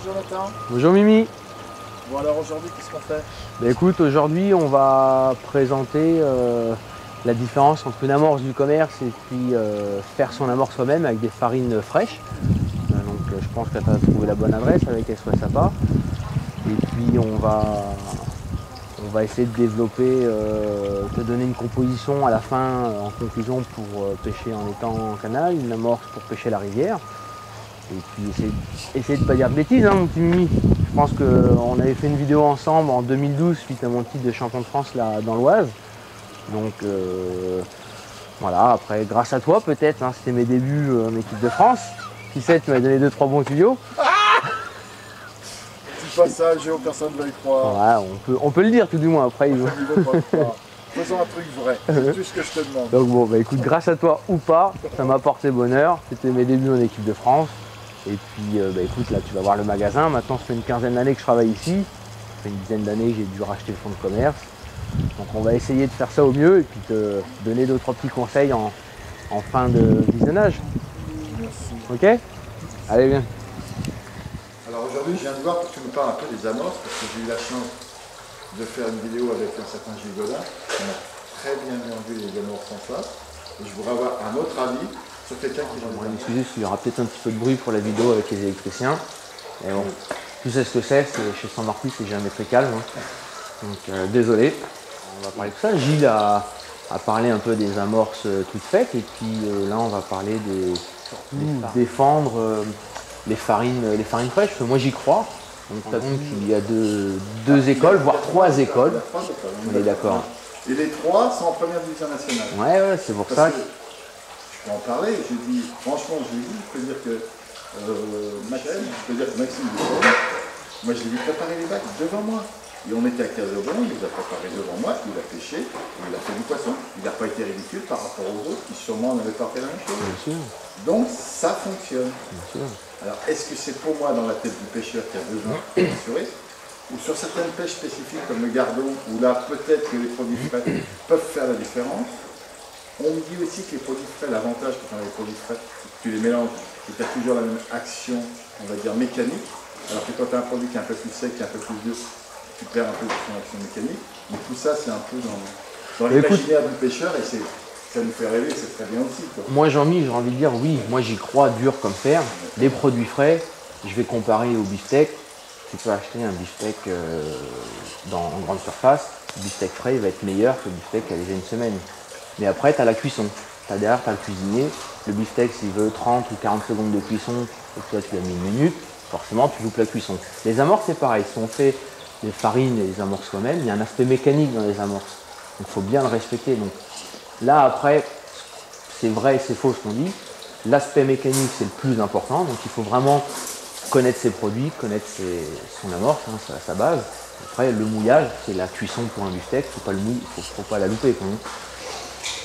Bonjour Jonathan. Bonjour Mimi. Bon alors aujourd'hui, qu'est-ce qu'on fait? Bah, écoute, aujourd'hui on va présenter la différence entre une amorce du commerce et puis faire son amorce soi-même avec des farines fraîches. Je pense que tu as trouvé la bonne adresse avec SOS APA. Et puis on va essayer de développer, te donner une composition à la fin en conclusion pour pêcher en étang en canal, une amorce pour pêcher la rivière. Et puis essayer de ne pas dire de bêtises, hein, mon petit Mimi. Je pense qu'on avait fait une vidéo ensemble en 2012 suite à mon titre de champion de France là, dans l'Oise. Donc voilà, après grâce à toi peut-être, hein, c'était mes débuts en équipe de France. Qui sait, tu m'as donné 2-3 bons tuyaux. Dis pas ça, Géo, personne ne va y croire. Ouais, on peut le dire tout du moins après. Faisons un truc vrai, c'est tout ce que je te demande. Donc bon, bah écoute, grâce à toi ou pas, ça m'a porté bonheur. C'était mes débuts en équipe de France. Et puis bah écoute, là tu vas voir le magasin. Maintenant ça fait une quinzaine d'années que je travaille ici. Ça fait une dizaine d'années que j'ai dû racheter le fonds de commerce. Donc on va essayer de faire ça au mieux et puis te donner 2-3 petits conseils en fin de visionnage. Merci. Ok? Allez, viens. Alors aujourd'hui, je viens de voir pour que tu me parles un peu des amorces, parce que j'ai eu la chance de faire une vidéo avec un certain Gilles Godin, qui m'a très bien vendu les amorces en face. Et je voudrais avoir un autre avis sur quelqu'un qui J'aimerais m'excuser s'il y aura peut-être un petit peu de bruit pour la vidéo avec les électriciens. Mais bon, tu sais ce que c'est chez Saint-Marty, c'est jamais très calme. Hein. Donc désolé. On va parler de ça. Gilles a parlé un peu des amorces toutes faites. Et puis là, on va parler défendre les farines fraîches. Parce que moi, j'y crois. Donc tu as compte qu'il y a deux écoles, voire 3 écoles. On est d'accord. Et les 3 sont en première division nationale. Ouais, c'est pour ça. Je peux en parler. J'ai dit, franchement, je peux dire que Maxime Dupont, moi je l'ai vu préparer les bacs devant moi. Et on était à Casabon, il les a préparés devant moi, il a pêché, il a fait du poisson. Il n'a pas été ridicule par rapport aux autres qui sûrement n'avaient pas fait la même chose. Bien sûr. Donc ça fonctionne. Bien sûr. Alors est-ce que c'est pour moi dans la tête du pêcheur qui a besoin d'assurer, ou sur certaines pêches spécifiques comme le gardon, où là peut-être que les produits frais peuvent faire la différence. On me dit aussi que les produits frais, l'avantage quand on a les produits frais, tu les mélanges et tu as toujours la même action, on va dire mécanique, alors que quand tu as un produit qui est un peu plus sec, qui est un peu plus dur, tu perds un peu de son action mécanique. Mais tout ça, c'est un peu dans l'imaginaire du pêcheur et ça nous fait rêver, c'est très bien aussi. Quoi. Moi, Jean-Mi, j'ai envie de dire oui, moi j'y crois dur comme fer. Les produits frais, je vais comparer au beefsteak. Tu peux acheter un beefsteak en grande surface. Le beefsteak frais il va être meilleur que le beefsteak qui a déjà une semaine. Mais après, tu as la cuisson. Derrière, tu as le cuisinier. Le beefsteak, s'il veut 30 ou 40 secondes de cuisson, et que toi tu as mis 1 minute, forcément, tu loupes la cuisson. Les amorces, c'est pareil. Si on fait les farines et les amorces soi-même, il y a un aspect mécanique dans les amorces. Donc, il faut bien le respecter. Donc, là, après, c'est vrai et c'est faux ce qu'on dit. L'aspect mécanique, c'est le plus important. Donc, il faut vraiment connaître ses produits, connaître son amorce, hein, sa base. Après, le mouillage, c'est la cuisson pour un beefsteak. Il ne faut pas la louper. Quoi.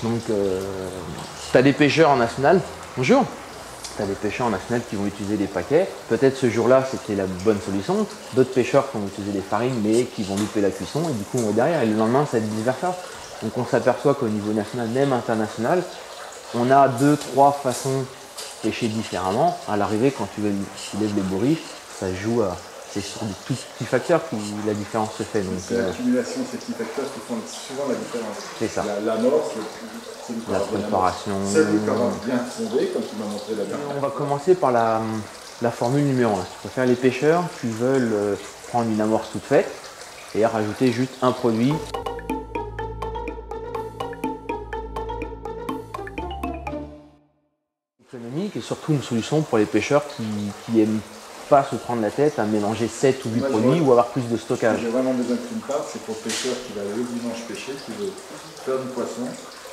Donc, tu as des pêcheurs en national. Bonjour. Tu as des pêcheurs en national qui vont utiliser des paquets. Peut-être ce jour-là, c'était la bonne solution. D'autres pêcheurs qui vont utiliser des farines, mais qui vont louper la cuisson. Et du coup, on va derrière. Et le lendemain, ça va être vice-versa. Donc, on s'aperçoit qu'au niveau national, même international, on a 2-3 façons de pêcher différemment. À l'arrivée, quand tu lèves les bourriches, ça joue à... C'est sur des tout petits facteurs que la différence se fait. C'est l'accumulation de ces petits facteurs qui font souvent la différence. C'est ça. L'amorce, la préparation. C'est du corps bien fondé, comme tu m'as montré la dernière. On va commencer par la formule numéro 1. Si tu préfères les pêcheurs qui veulent prendre une amorce toute faite et rajouter juste un produit. Économique et surtout une solution pour les pêcheurs qui aiment pas se prendre la tête à mélanger 7 ou 8 produits ou avoir plus de stockage. J'ai vraiment besoin que tu me parles, c'est pour le pêcheur qui va le dimanche pêcher, qui veut faire du poisson,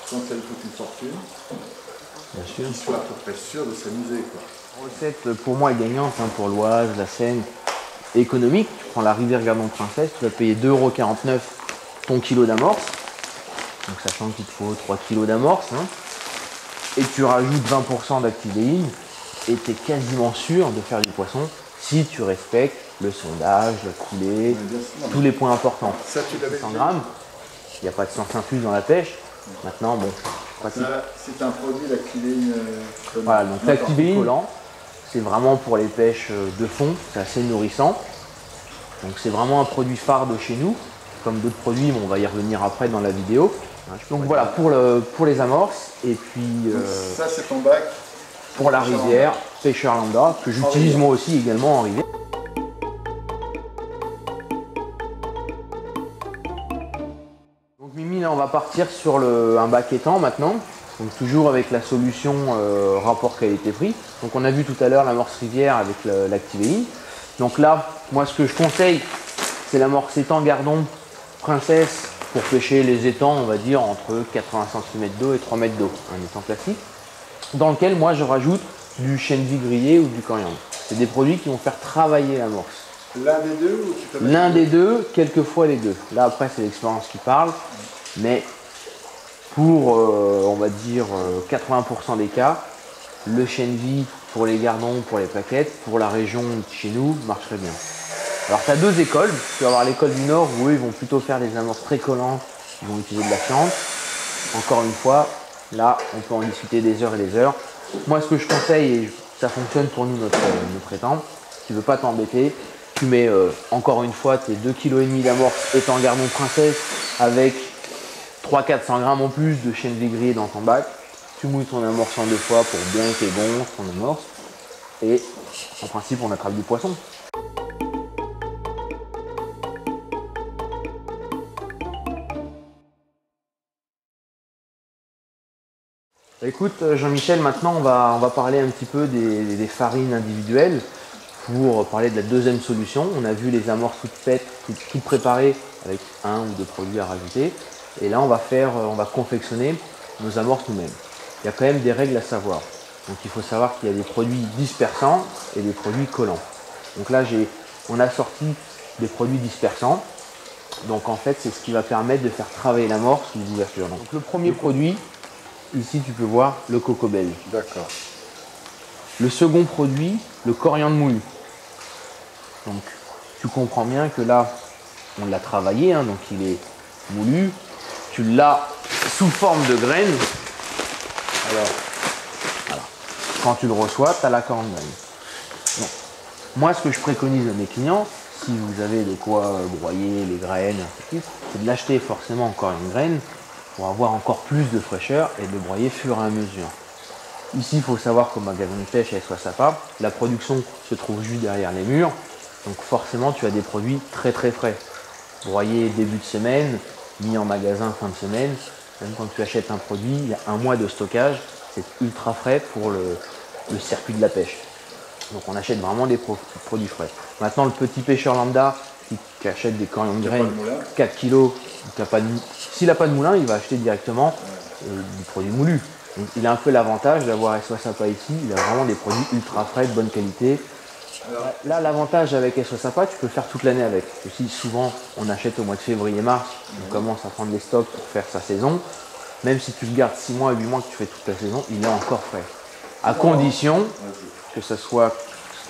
sans que ça lui coûte une fortune, bien sûr, qu'il soit à peu près sûr de s'amuser. La recette pour moi est gagnante hein, pour l'Oise, la Seine, économique. Tu prends la rivière Gardon-Princesse, tu vas payer 2,49 € ton kilo d'amorce, donc sachant qu'il te faut 3 kg d'amorce, hein, et tu rajoutes 20% d'activéine et tu es quasiment sûr de faire du poisson si tu respectes le sondage, la coulée, tous les points importants. Ça, tu l'avais 100 grammes, il n'y a pas de sens infuse dans la pêche. Maintenant, bon, c'est un produit, l'activéine. Voilà, donc l'activéine collant, c'est vraiment pour les pêches de fond, c'est assez nourrissant. Donc c'est vraiment un produit phare de chez nous, comme d'autres produits, mais on va y revenir après dans la vidéo. Donc voilà, pour les amorces, et puis ça c'est ton bac pour la rivière, pêcheur lambda, que j'utilise moi aussi également en rivière. Donc Mimi, là on va partir sur un bac étang maintenant, donc toujours avec la solution rapport qualité-prix. Donc on a vu tout à l'heure l'amorce rivière avec l'Activéine. Donc là, moi ce que je conseille, c'est l'amorce étang Gardon Princesse pour pêcher les étangs, on va dire entre 80 cm d'eau et 3 mètres d'eau, un étang classique, dans lequel moi je rajoute du chêne vie grillé ou du coriandre. C'est des produits qui vont faire travailler l'amorce. L'un des deux ou tu peux mettre l'un des deux, quelquefois les deux. Là après c'est l'expérience qui parle, mais pour on va dire 80% des cas, le chêne vie pour les gardons, pour les plaquettes, pour la région de chez nous, marcherait bien. Alors tu as deux écoles, tu vas avoir l'école du Nord où eux ils vont plutôt faire des amorces très collantes, ils vont utiliser de la fiente. Encore une fois, là on peut en discuter des heures et des heures. Moi ce que je conseille, et ça fonctionne pour nous notre étang, tu ne veux pas t'embêter, tu mets encore une fois tes 2,5 kg d'amorce étang Gardon Princesse avec 300-400 grammes en plus de chêne vie grillé dans ton bac. Tu mouilles ton amorce en 2 fois pour bien qu'il y ait bon ton amorce. Et en principe on attrape du poisson. Écoute Jean-Michel, maintenant on va parler un petit peu des farines individuelles pour parler de la deuxième solution. On a vu les amorces toutes faites, toutes préparées avec un ou deux produits à rajouter. Et là on va confectionner nos amorces nous-mêmes. Il y a quand même des règles à savoir. Donc il faut savoir qu'il y a des produits dispersants et des produits collants. Donc là on a sorti des produits dispersants. Donc en fait c'est ce qui va permettre de faire travailler l'amorce ou l'ouverture. Donc le premier produit, ici tu peux voir le coco belge. D'accord. Le second produit, le coriandre moulu. Donc tu comprends bien que là on l'a travaillé, hein, donc il est moulu. Tu l'as sous forme de graines. Alors voilà. Quand tu le reçois, tu as la coriandre graine. Donc, moi ce que je préconise à mes clients, si vous avez de quoi broyer les graines, c'est de l'acheter forcément encore une graine pour avoir encore plus de fraîcheur et de broyer au fur et à mesure. Ici, il faut savoir qu'au magasin de pêche à Soissapa, la production se trouve juste derrière les murs. Donc forcément, tu as des produits très très frais. Broyés début de semaine, mis en magasin fin de semaine. Même quand tu achètes un produit, il y a un mois de stockage. C'est ultra frais pour le circuit de la pêche. Donc on achète vraiment des produits frais. Maintenant, le petit pêcheur lambda qui achète des coriandres graines 4 kg, s'il n'a pas de moulin, il va acheter directement du produit moulu. Donc, il a un peu l'avantage d'avoir Soissapa ici, il a vraiment des produits ultra frais, de bonne qualité. Alors, là, l'avantage avec Soissapa, tu peux faire toute l'année avec. Aussi, souvent, on achète au mois de février-mars, on commence à prendre les stocks pour faire sa saison. Même si tu le gardes 6 mois, 8 mois, que tu fais toute la saison, il est encore frais. À condition que ça soit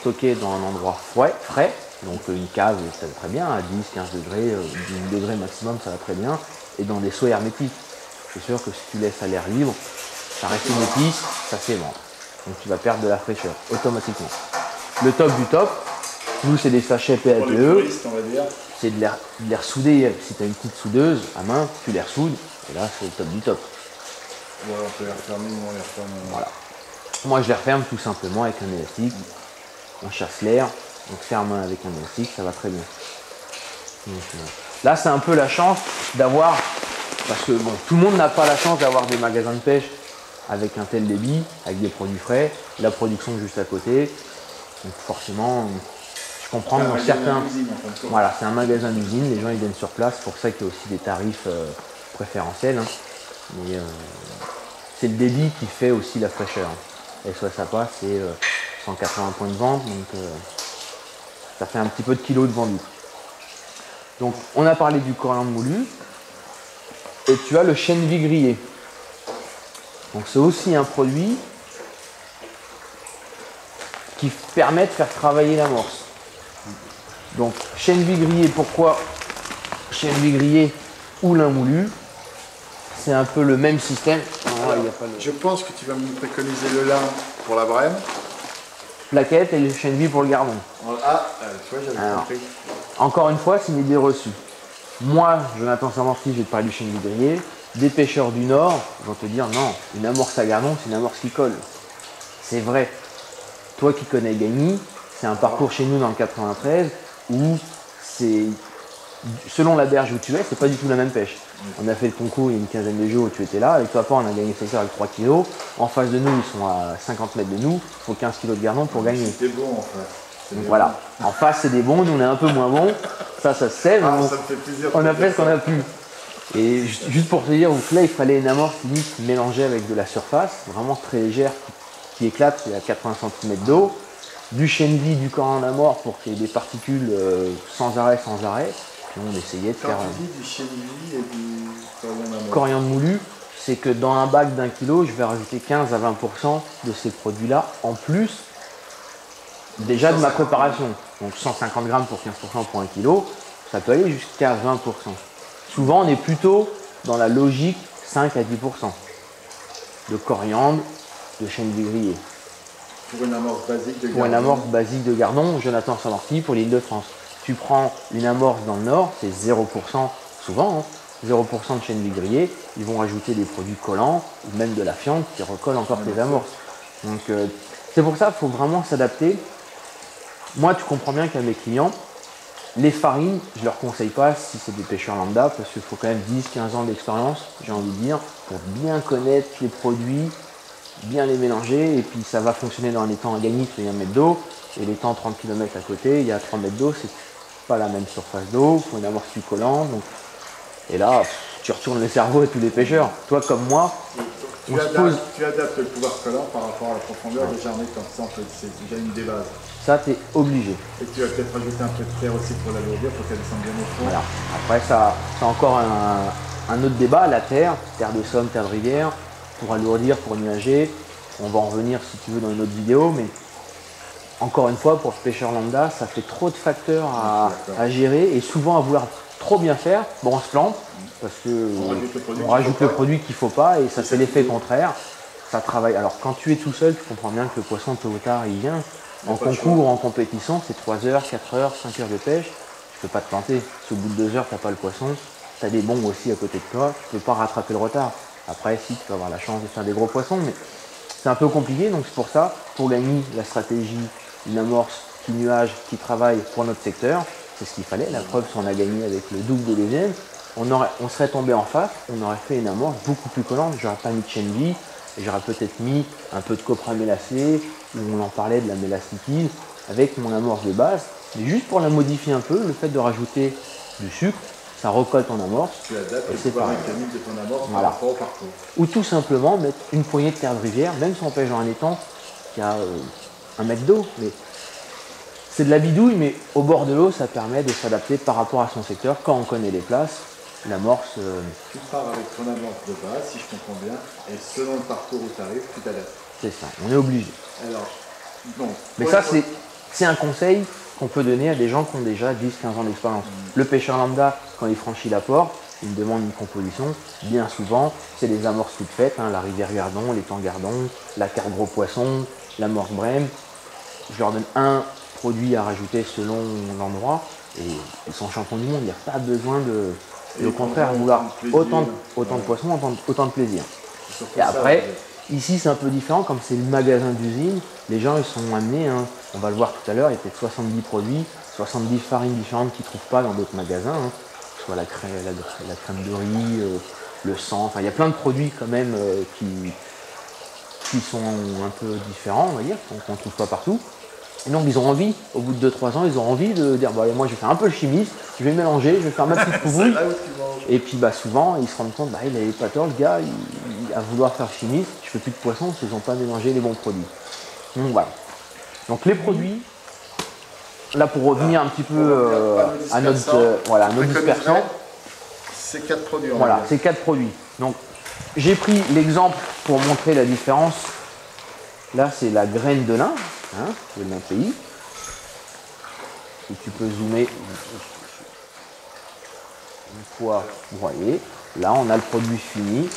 stocké dans un endroit frais. Donc une cave, ça va très bien, à 10-15 degrés, 10 degrés maximum, ça va très bien. Et dans des seaux hermétiques. C'est sûr que si tu laisses à l'air libre, ça reste une épice, ça s'évente. Donc tu vas perdre de la fraîcheur, automatiquement. Le top du top, nous c'est des sachets PATE. C'est de les ressouder. Si tu as une petite soudeuse à main, tu les ressoudes. Et là, c'est le top du top. Ouais, on peut les refermer, nous on les referme. Voilà. Moi je les referme tout simplement avec un élastique. On chasse l'air. Donc ferme avec un élastique, ça va très bien. Donc, là c'est un peu la chance d'avoir, parce que bon, tout le monde n'a pas la chance d'avoir des magasins de pêche avec un tel débit, avec des produits frais, la production juste à côté. Donc forcément, je comprends que dans certains... Voilà, c'est un magasin d'usine, les gens ils viennent sur place, pour ça qu'il y a aussi des tarifs préférentiels. Hein. Mais c'est le débit qui fait aussi la fraîcheur. Et Soissapa, c'est 180 points de vente, donc ça fait un petit peu de kilos de vendu. Donc on a parlé du coriandre moulu, et tu as le chêne vie grillé. Donc c'est aussi un produit qui permet de faire travailler l'amorce. Donc chêne vie grillé, pourquoi chêne vie grillé ou lin moulu? C'est un peu le même système. Alors, je pense que tu vas me préconiser le lin pour la brème. plaquette et le chaîne vie pour le gardon. Ah, tu vois, j'avais compris. Encore une fois, c'est une idée reçue. Moi, Jonathan Samorti, je vais te parler du chêne grillé. Des pêcheurs du Nord vont te dire non, une amorce à gardon, c'est une amorce qui colle. C'est vrai. Toi qui connais Gagny, c'est un parcours chez nous dans le 93 où c'est, selon la berge où tu es, c'est pas du tout la même pêche. On a fait le concours il y a une quinzaine de jours où tu étais là. Avec toi, on a gagné le secteur avec 3 kilos. En face de nous, ils sont à 50 mètres de nous. Il faut 15 kilos de gardon pour gagner. C'était bon en fait. Donc voilà. En face, c'est des bons. Nous, on est un peu moins bons. Ça se sait. Ah, ça me fait plaisir. On a fait ce qu'on a pu. Et juste pour te dire, donc là, il fallait une amorce limite mélangée avec de la surface, vraiment très légère, qui éclate à 80 cm d'eau. Du chêne vie, du corps en amorce pour qu'il y ait des particules sans arrêt. Puis on essayait de Quand faire. tu dis du chêne vie et du coriandre Coriandre moulu, c'est que dans un bac d'1 kilo, je vais rajouter 15 à 20% de ces produits-là en plus déjà de ma préparation. Donc 150 grammes pour 15% pour 1 kilo, ça peut aller jusqu'à 20%. Souvent, on est plutôt dans la logique 5 à 10% de coriandre, de chêne grillé. Pour une amorce basique de gardon. Pour une amorce basique de gardon, Jonathan Samorti pour l'Île-de-France. Tu prends une amorce dans le Nord, c'est 0%, souvent, 0% de chêne grillé. Ils vont ajouter des produits collants, ou même de la fiente qui recolle encore tes amorces. Donc, c'est pour ça qu'il faut vraiment s'adapter. Moi, tu comprends bien qu'à mes clients, les farines, je ne leur conseille pas si c'est des pêcheurs lambda, parce qu'il faut quand même 10-15 ans d'expérience, j'ai envie de dire, pour bien connaître les produits, bien les mélanger, et puis ça va fonctionner dans un étang à Gagny, il y a 1 mètre d'eau, et l'étang 30 km à côté, il y a 3 mètres d'eau, c'est pas la même surface d'eau, il faut une amorce plus collante. Donc... Et là, tu retournes le cerveau à tous les pêcheurs. Toi comme moi, tu adaptes le pouvoir collant par rapport à la profondeur déjà en étant simple, c'est déjà une des bases. Ça, tu es obligé. Et tu vas peut-être rajouter un peu de terre aussi pour l'alourdir, pour qu'elle descende bien au fond. Voilà. Après, ça, c'est encore un autre débat. La terre de Somme, terre de rivière, pour alourdir, pour nuager. On va en revenir si tu veux dans une autre vidéo, mais encore une fois, pour le pêcheur lambda, ça fait trop de facteurs à gérer et souvent à vouloir trop bien faire. Bon, on se plante parce qu'on rajoute le produit qu'il ne faut pas et ça fait l'effet contraire. Ça travaille. Alors, quand tu es tout seul, tu comprends bien que le poisson, tôt ou tard, il vient. En concours, en compétition, c'est 3 heures, 4 heures, 5 heures de pêche. Tu ne peux pas te planter. Si au bout de 2 heures, tu n'as pas le poisson, tu as des bons aussi à côté de toi, tu ne peux pas rattraper le retard. Après, si, tu peux avoir la chance de faire des gros poissons, mais c'est un peu compliqué. Donc, c'est pour ça, pour gagner la stratégie, une amorce qui nuage, qui travaille pour notre secteur, c'est ce qu'il fallait. La preuve, c'est qu'on a gagné avec le double de deuxième. On serait tombé en face, on aurait fait une amorce beaucoup plus collante. J'aurais pas mis de chêne vie, j'aurais peut-être mis un peu de copra mélacée, où on en parlait de la mélasse liquide, avec mon amorce de base. Mais juste pour la modifier un peu, le fait de rajouter du sucre, ça recolle ton amorce. Tu adaptes le pouvoir mécanique de ton amorce par rapport au parcours. Ou tout simplement mettre une poignée de terre de rivière, même si on pêche dans un étang qui a 1 mètre d'eau. Mais c'est de la bidouille, mais au bord de l'eau, ça permet de s'adapter par rapport à son secteur. Quand on connaît les places, l'amorce... Tu pars avec ton amorce de base, si je comprends bien, et selon le parcours où tu arrives, tu t'adaptes. C'est ça, on est obligé. Alors, donc, mais ça, c'est un conseil qu'on peut donner à des gens qui ont déjà 10-15 ans d'expérience. Le pêcheur lambda, quand il franchit la porte, il me demande une composition. Bien souvent, c'est des amorces toutes faites, la rivière Gardon, l'étang Gardon, la carte gros poisson, l'amorce Brême. Je leur donne un produit à rajouter selon l'endroit et ils sont champions du monde. Il n'y a pas besoin de, au contraire, vouloir autant de poissons, autant de plaisir. Et après, ici c'est un peu différent, comme c'est le magasin d'usine, les gens ils sont amenés, on va le voir tout à l'heure, il y a peut-être 70 produits, 70 farines différentes qu'ils ne trouvent pas dans d'autres magasins, que ce soit la crème de riz, le sang, enfin il y a plein de produits quand même qui sont un peu différents, on va dire, qu'on ne trouve pas partout. Et donc ils ont envie, au bout de 2-3 ans, ils ont envie de dire bah, moi je vais faire un peu le chimiste, je vais mélanger, je vais faire ma petite poubouille. Et puis souvent ils se rendent compte, il n'avait pas tort le gars, il a vouloir faire chimiste, je fais plus de poisson parce qu'ils n'ont pas mélangé les bons produits. Donc voilà. Donc les produits, là pour revenir un petit peu à notre dispersion. C'est 4 produits. Voilà, c'est 4 produits. Donc j'ai pris l'exemple pour montrer la différence. Là c'est la graine de lin. De mon pays. Et tu peux zoomer une fois broyé. Là, on a le produit fini.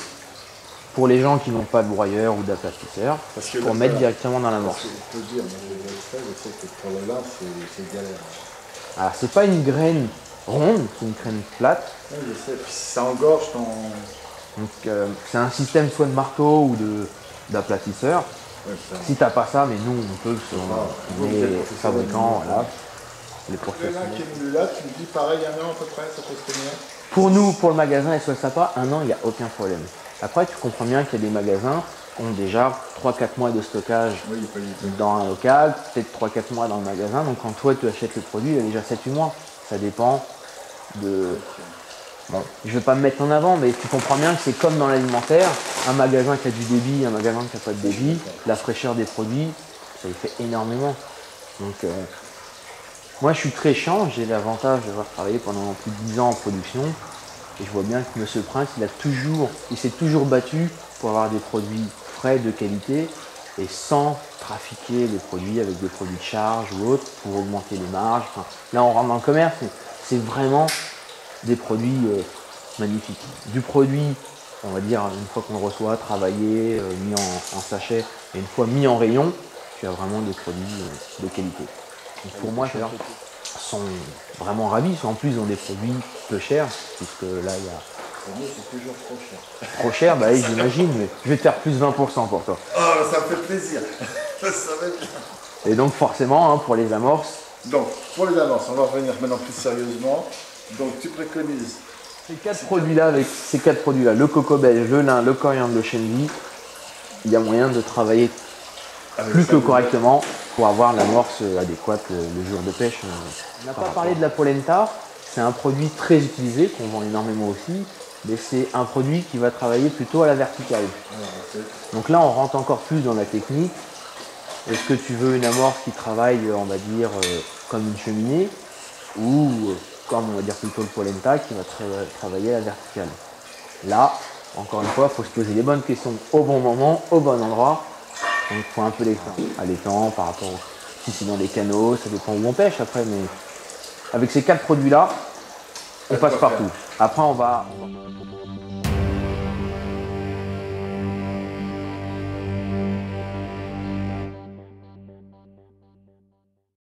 Pour les gens qui n'ont pas de broyeur ou d'aplatisseur, pour mettre directement dans l'amorce. après, je sais que pour le lin, c'est galère. Alors, c'est pas une graine ronde, c'est une graine plate. Oui, je sais, puis ça engorge ton... Donc, c'est un système soit de marteau ou d'aplatisseur. Ouais, Si t'as pas ça, mais nous, on peut, on est fabricants, voilà. Les le lin professionnels. qui est moulu là, tu me dis pareil, 1 an à peu près, ça peut se tenir. Pour nous, pour le magasin SOS Sapin, 1 an, il n'y a aucun problème. Après, tu comprends bien qu'il y a des magasins qui ont déjà 3-4 mois de stockage Oui, il peut y dans un local, peut-être 3-4 mois dans le magasin. Donc quand toi, tu achètes le produit, il y a déjà 7-8 mois. Ça dépend de... Bon, je ne vais pas me mettre en avant, mais tu comprends bien que c'est comme dans l'alimentaire. Un magasin qui a du débit, un magasin qui n'a pas de débit, la fraîcheur des produits, ça y fait énormément. Donc, moi, je suis très chiant, j'ai l'avantage d'avoir travaillé pendant plus de 10 ans en production. Et je vois bien que Monsieur Prince, il s'est toujours battu pour avoir des produits frais de qualité et sans trafiquer les produits avec des produits de charge ou autres pour augmenter les marges. Enfin, là, on rentre dans le commerce, mais c'est vraiment des produits magnifiques. Du produit, on va dire, une fois qu'on le reçoit, travaillé, mis en sachet et une fois mis en rayon, tu as vraiment des produits de qualité. Donc pour moi, les gens sont vraiment ravis. En plus, ils ont des produits peu chers, puisque là, il y a... Pour nous, c'est toujours trop cher. Trop cher, bah oui, j'imagine, mais je vais te faire plus 20% pour toi. Oh, ça me fait plaisir. Ça va être bien. Et donc forcément, hein, pour les amorces... Donc, pour les avances, on va revenir maintenant plus sérieusement. Donc, tu préconises Ces 4 produits-là, avec ces 4 produits-là, le coco belge, le lin, le coriandre, le chêne vie, il y a moyen de travailler plus que correctement pour avoir l'amorce adéquate le jour de pêche. On n'a pas parlé de la polenta, c'est un produit très utilisé, qu'on vend énormément aussi, mais c'est un produit qui va travailler plutôt à la verticale. Donc là, on rentre encore plus dans la technique. Est-ce que tu veux une amorce qui travaille, on va dire, comme une cheminée, ou comme on va dire plutôt le polenta qui va travailler à la verticale? Là, encore une fois, il faut se poser les bonnes questions au bon moment, au bon endroit. Donc il faut un peu l'étang. À l'étang par rapport si c'est dans les canaux, ça dépend où on pêche après, mais avec ces 4 produits-là, on passe partout. Après on va